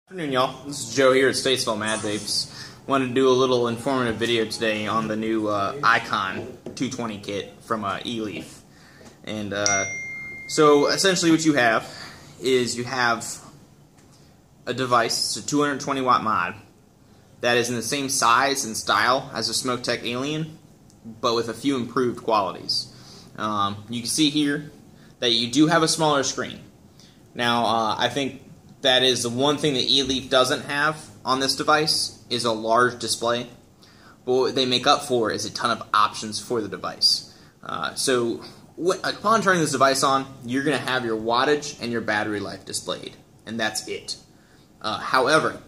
Good afternoon, y'all. This is Joe here at Statesville Mad Vapes. Wanted to do a little informative video today on the new IKonn 220 kit from Eleaf. And so essentially what you have is you have a device, it's a 220 watt mod, that is in the same size and style as a SmokeTech Alien, but with a few improved qualities. You can see here that you do have a smaller screen. Now, I think that is the one thing that Eleaf doesn't have on this device is a large display. But what they make up for is a ton of options for the device. So upon turning this device on, you're going to have your wattage and your battery life displayed, and that's it. However,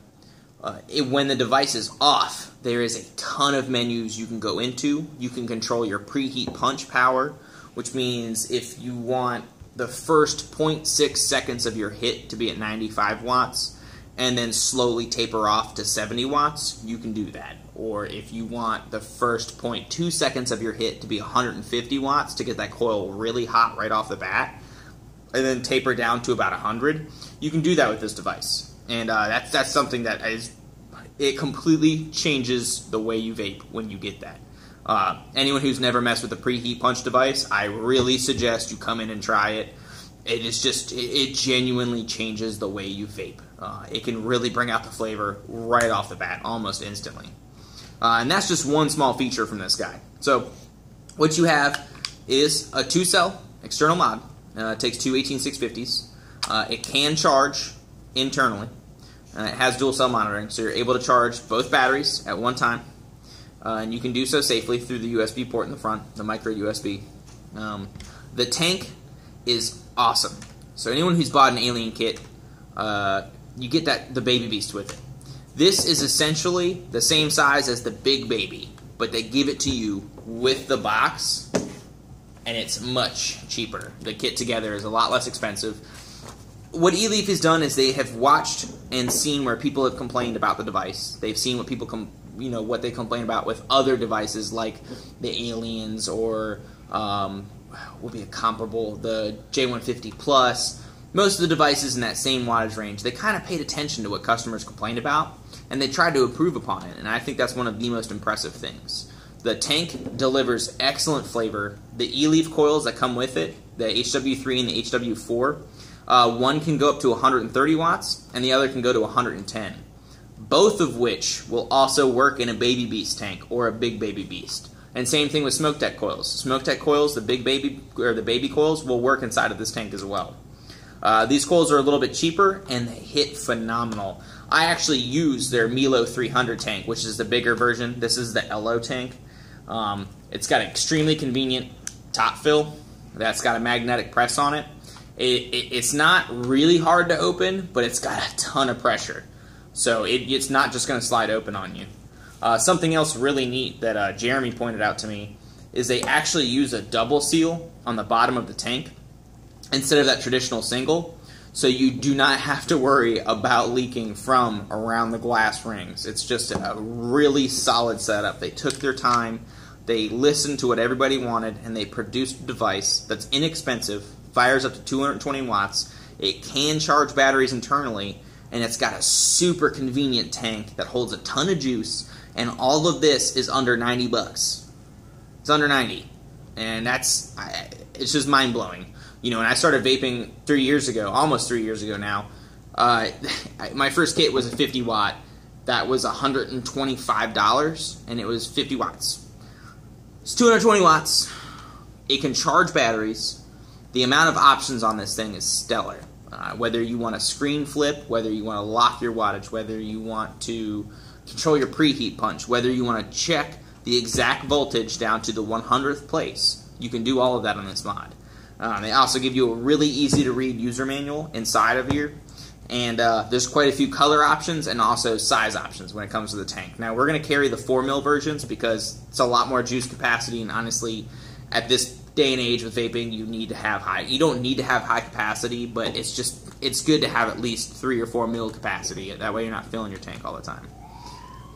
when the device is off, there is a ton of menus you can go into. You can control your preheat punch power, which means if you want the first 0.6 seconds of your hit to be at 95 watts and then slowly taper off to 70 watts, you can do that. Or if you want the first 0.2 seconds of your hit to be 150 watts to get that coil really hot right off the bat and then taper down to about 100, you can do that with this device. And that's something that it completely changes the way you vape when you get that. Anyone who's never messed with a preheat punch device, I really suggest you come in and try it. It is just, it genuinely changes the way you vape. It can really bring out the flavor right off the bat, almost instantly. And that's just one small feature from this guy. So, what you have is a 2-cell external mod. It takes two 18650s. It can charge internally. It has dual cell monitoring, so you're able to charge both batteries at one time. And you can do so safely through the USB port in the front, the micro USB. The tank is awesome. So anyone who's bought an Alien kit, you get the Baby Beast with it. This is essentially the same size as the Big Baby, but they give it to you with the box, and it's much cheaper. The kit together is a lot less expensive. What Eleaf has done is they have watched and seen where people have complained about the device. They've seen what people what they complain about with other devices like the Aliens or will be a comparable, the J150 Plus. Most of the devices in that same wattage range, they kind of paid attention to what customers complained about, and they tried to improve upon it, and I think that's one of the most impressive things. The tank delivers excellent flavor. The Eleaf coils that come with it, the HW3 and the HW4, one can go up to 130 watts, and the other can go to 110. Both of which will also work in a Baby Beast tank or a Big Baby Beast. And same thing with SmokeTech coils. SmokeTech coils, the Big Baby or the Baby coils, will work inside of this tank as well. These coils are a little bit cheaper and they hit phenomenal. I actually use their Milo 300 tank, which is the bigger version. This is the LO tank. It's got an extremely convenient top fill that's got a magnetic press on it. It's not really hard to open, but it's got a ton of pressure. So it's not just going to slide open on you. Something else really neat that Jeremy pointed out to me is they actually use a double seal on the bottom of the tank instead of that traditional single. So you do not have to worry about leaking from around the glass rings. It's just a really solid setup. They took their time, they listened to what everybody wanted, and they produced a device that's inexpensive, fires up to 220 watts, it can charge batteries internally, and it's got a super convenient tank that holds a ton of juice, and all of this is under 90 bucks. It's under 90, and it's just mind-blowing. You know, when I started vaping 3 years ago, almost 3 years ago now, my first kit was a 50 watt. That was $125, and it was 50 watts. It's 220 watts. It can charge batteries. The amount of options on this thing is stellar. Whether you want to screen flip, whether you want to lock your wattage, whether you want to control your preheat punch, whether you want to check the exact voltage down to the 100th place, you can do all of that on this mod. They also give you a really easy to read user manual inside of here, and there's quite a few color options and also size options when it comes to the tank. Now we're going to carry the 4mm versions because it's a lot more juice capacity, and honestly, at this day and age with vaping, you need to have you don't need to have high capacity, but it's good to have at least 3 or 4 mil capacity. That way you're not filling your tank all the time.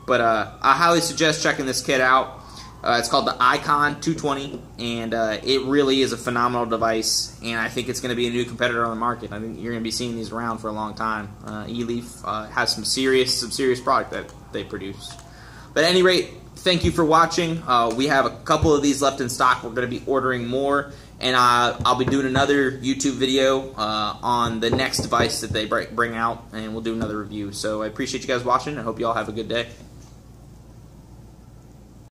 But I highly suggest checking this kit out. It's called the IKonn 220, and it really is a phenomenal device, and I think it's going to be a new competitor on the market. I think you're going to be seeing these around for a long time. Eleaf has some serious product that they produce. But at any rate, thank you for watching. We have a couple of these left in stock. We're going to be ordering more, and I'll be doing another YouTube video on the next device that they bring out, and we'll do another review. So I appreciate you guys watching. I hope you all have a good day.